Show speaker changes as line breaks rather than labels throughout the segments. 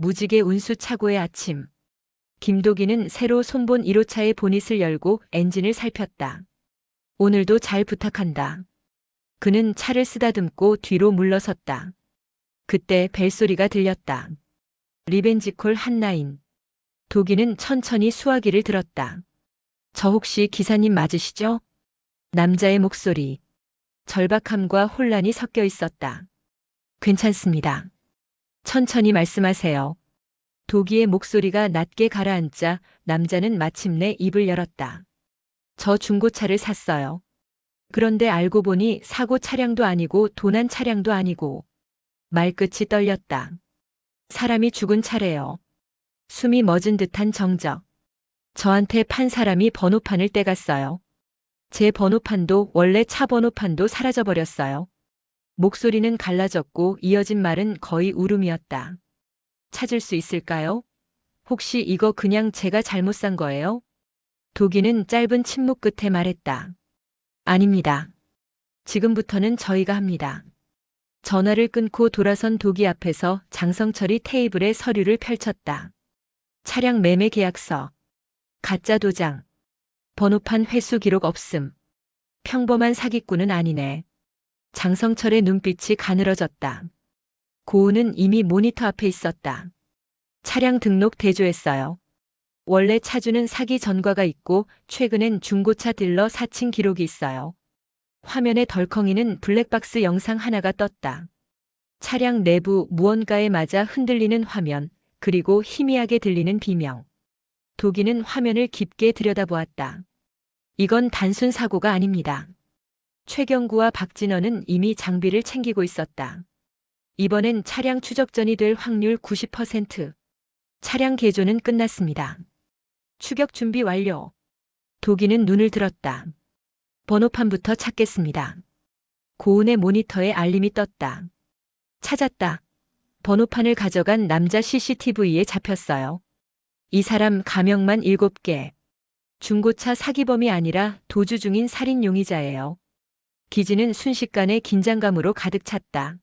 무지개 운수차고의 아침. 김도기는 새로 손본 1호차의 보닛을 열고 엔진을 살폈다. 오늘도 잘 부탁한다. 그는 차를 쓰다듬고 뒤로 물러섰다. 그때 벨소리가 들렸다. 리벤지콜 한라인. 도기는 천천히 수화기를 들었다. 저 혹시 기사님 맞으시죠? 남자의 목소리. 절박함과 혼란이 섞여 있었다. 괜찮습니다. 천천히 말씀하세요. 도기의 목소리가 낮게 가라앉자 남자는 마침내 입을 열었다. 저 중고차를 샀어요. 그런데 알고 보니 사고 차량도 아니고 도난 차량도 아니고. 말끝이 떨렸다. 사람이 죽은 차래요. 숨이 멎은 듯한 정적. 저한테 판 사람이 번호판을 떼갔어요. 제 번호판도 원래 차 번호판도 사라져버렸어요. 목소리는 갈라졌고 이어진 말은 거의 울음이었다. 찾을 수 있을까요? 혹시 이거 그냥 제가 잘못 산 거예요? 도기는 짧은 침묵 끝에 말했다. 아닙니다. 지금부터는 저희가 합니다. 전화를 끊고 돌아선 도기 앞에서 장성철이 테이블에 서류를 펼쳤다. 차량 매매 계약서, 가짜 도장, 번호판 회수 기록 없음. 평범한 사기꾼은 아니네. 장성철의 눈빛이 가늘어졌다. 고은은 이미 모니터 앞에 있었다. 차량 등록 대조했어요. 원래 차주는 사기 전과가 있고 최근엔 중고차 딜러 사칭 기록이 있어요. 화면에 덜컹이는 블랙박스 영상 하나가 떴다. 차량 내부 무언가에 맞아 흔들리는 화면, 그리고 희미하게 들리는 비명. 도기는 화면을 깊게 들여다보았다. 이건 단순 사고가 아닙니다. 최경구와 박진원은 이미 장비를 챙기고 있었다. 이번엔 차량 추적전이 될 확률 90%. 차량 개조는 끝났습니다. 추격 준비 완료. 도기는 눈을 들었다. 번호판부터 찾겠습니다. 고은의 모니터에 알림이 떴다. 찾았다. 번호판을 가져간 남자 CCTV에 잡혔어요. 이 사람 가명만 7개. 중고차 사기범이 아니라 도주 중인 살인 용의자예요. 기지는 순식간에 긴장감으로 가득 찼다.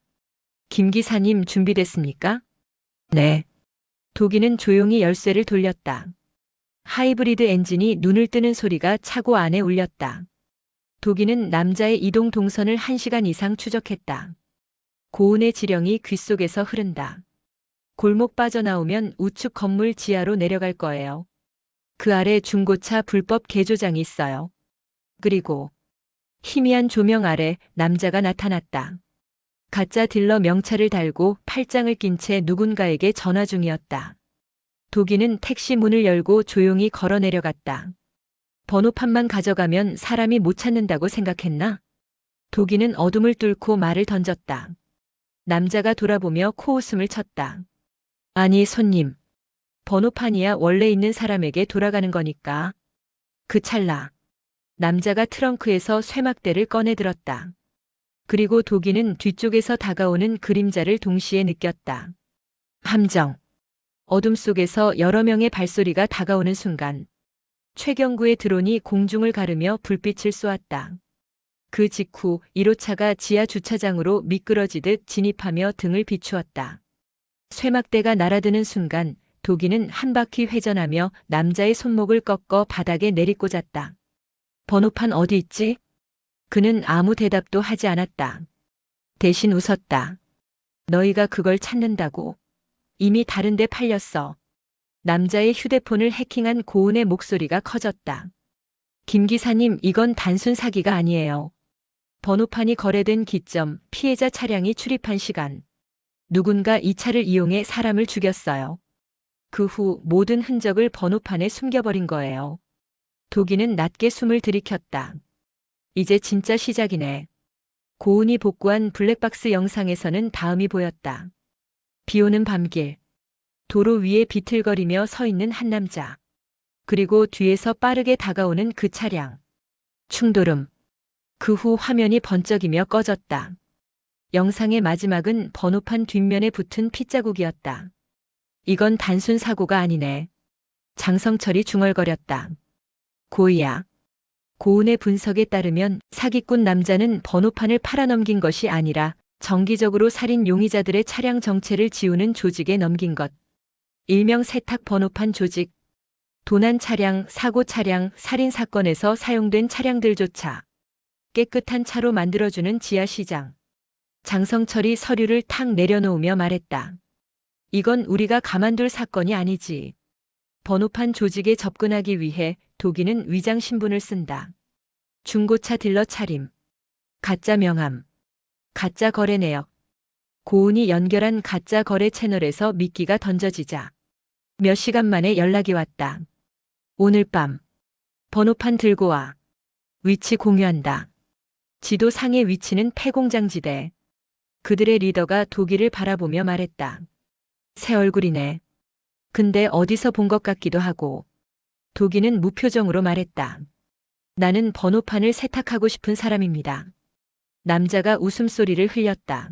김 기사님 준비됐습니까? 네. 도기는 조용히 열쇠를 돌렸다. 하이브리드 엔진이 눈을 뜨는 소리가 차고 안에 울렸다. 도기는 남자의 이동 동선을 1시간 이상 추적했다. 고운의 지령이 귓속에서 흐른다. 골목 빠져나오면 우측 건물 지하로 내려갈 거예요. 그 아래 중고차 불법 개조장이 있어요. 그리고 희미한 조명 아래 남자가 나타났다. 가짜 딜러 명찰을 달고 팔짱을 낀 채 누군가에게 전화 중이었다. 도기는 택시 문을 열고 조용히 걸어 내려갔다. 번호판만 가져가면 사람이 못 찾는다고 생각했나? 도기는 어둠을 뚫고 말을 던졌다. 남자가 돌아보며 코웃음을 쳤다. 아니 손님. 번호판이야 원래 있는 사람에게 돌아가는 거니까. 그 찰나. 남자가 트렁크에서 쇠막대를 꺼내 들었다. 그리고 도기는 뒤쪽에서 다가오는 그림자를 동시에 느꼈다. 함정. 어둠 속에서 여러 명의 발소리가 다가오는 순간 최경구의 드론이 공중을 가르며 불빛을 쏘았다. 그 직후 1호차가 지하 주차장으로 미끄러지듯 진입하며 등을 비추었다. 쇠막대가 날아드는 순간 도기는 한 바퀴 회전하며 남자의 손목을 꺾어 바닥에 내리꽂았다. 번호판 어디 있지? 그는 아무 대답도 하지 않았다. 대신 웃었다. 너희가 그걸 찾는다고? 이미 다른 데 팔렸어. 남자의 휴대폰을 해킹한 고은의 목소리가 커졌다. 김 기사님, 이건 단순 사기가 아니에요. 번호판이 거래된 기점, 피해자 차량이 출입한 시간. 누군가 이 차를 이용해 사람을 죽였어요. 그 후 모든 흔적을 번호판에 숨겨버린 거예요. 도기는 낮게 숨을 들이켰다. 이제 진짜 시작이네. 고은이 복구한 블랙박스 영상에서는 다음이 보였다. 비오는 밤길. 도로 위에 비틀거리며 서 있는 한 남자. 그리고 뒤에서 빠르게 다가오는 그 차량. 충돌음. 그 후 화면이 번쩍이며 꺼졌다. 영상의 마지막은 번호판 뒷면에 붙은 핏자국이었다. 이건 단순 사고가 아니네. 장성철이 중얼거렸다. 고의야. 고은의 분석에 따르면 사기꾼 남자는 번호판을 팔아넘긴 것이 아니라 정기적으로 살인 용의자들의 차량 정체를 지우는 조직에 넘긴 것. 일명 세탁 번호판 조직. 도난 차량, 사고 차량, 살인 사건에서 사용된 차량들조차 깨끗한 차로 만들어주는 지하시장. 장성철이 서류를 탁 내려놓으며 말했다. 이건 우리가 가만둘 사건이 아니지. 번호판 조직에 접근하기 위해 도기는 위장 신분을 쓴다. 중고차 딜러 차림. 가짜 명함. 가짜 거래 내역. 고은이 연결한 가짜 거래 채널에서 미끼가 던져지자 몇 시간 만에 연락이 왔다. 오늘 밤. 번호판 들고 와. 위치 공유한다. 지도 상의 위치는 폐공장지대. 그들의 리더가 도기를 바라보며 말했다. 새 얼굴이네. 근데 어디서 본 것 같기도 하고. 도기는 무표정으로 말했다. 나는 번호판을 세탁하고 싶은 사람입니다. 남자가 웃음소리를 흘렸다.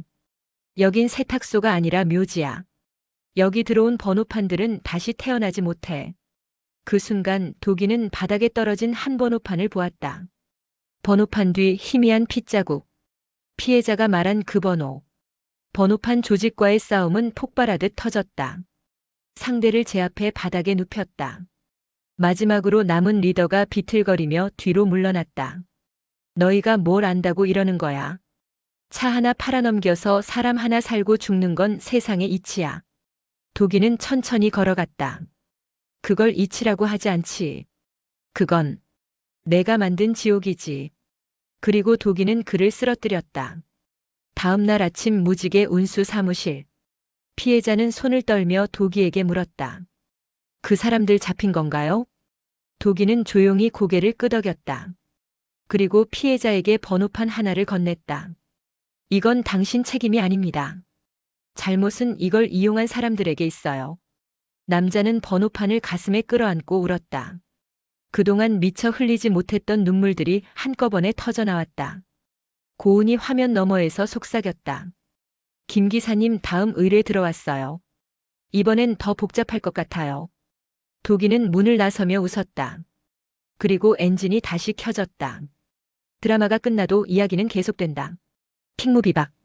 여긴 세탁소가 아니라 묘지야. 여기 들어온 번호판들은 다시 태어나지 못해. 그 순간 도기는 바닥에 떨어진 한 번호판을 보았다. 번호판 뒤 희미한 핏자국. 피해자가 말한 그 번호. 번호판 조직과의 싸움은 폭발하듯 터졌다. 상대를 제압해 바닥에 눕혔다. 마지막으로 남은 리더가 비틀거리며 뒤로 물러났다. 너희가 뭘 안다고 이러는 거야? 차 하나 팔아넘겨서 사람 하나 살고 죽는 건 세상의 이치야. 도기는 천천히 걸어갔다. 그걸 이치라고 하지 않지. 그건 내가 만든 지옥이지. 그리고 도기는 그를 쓰러뜨렸다. 다음 날 아침 무직의 운수 사무실. 피해자는 손을 떨며 도기에게 물었다. 그 사람들 잡힌 건가요? 도기는 조용히 고개를 끄덕였다. 그리고 피해자에게 번호판 하나를 건넸다. 이건 당신 책임이 아닙니다. 잘못은 이걸 이용한 사람들에게 있어요. 남자는 번호판을 가슴에 끌어안고 울었다. 그동안 미처 흘리지 못했던 눈물들이 한꺼번에 터져나왔다. 고은이 화면 너머에서 속삭였다. 김 기사님 다음 의뢰 들어왔어요. 이번엔 더 복잡할 것 같아요. 도기는 문을 나서며 웃었다. 그리고 엔진이 다시 켜졌다. 드라마가 끝나도 이야기는 계속된다. 킹무비박.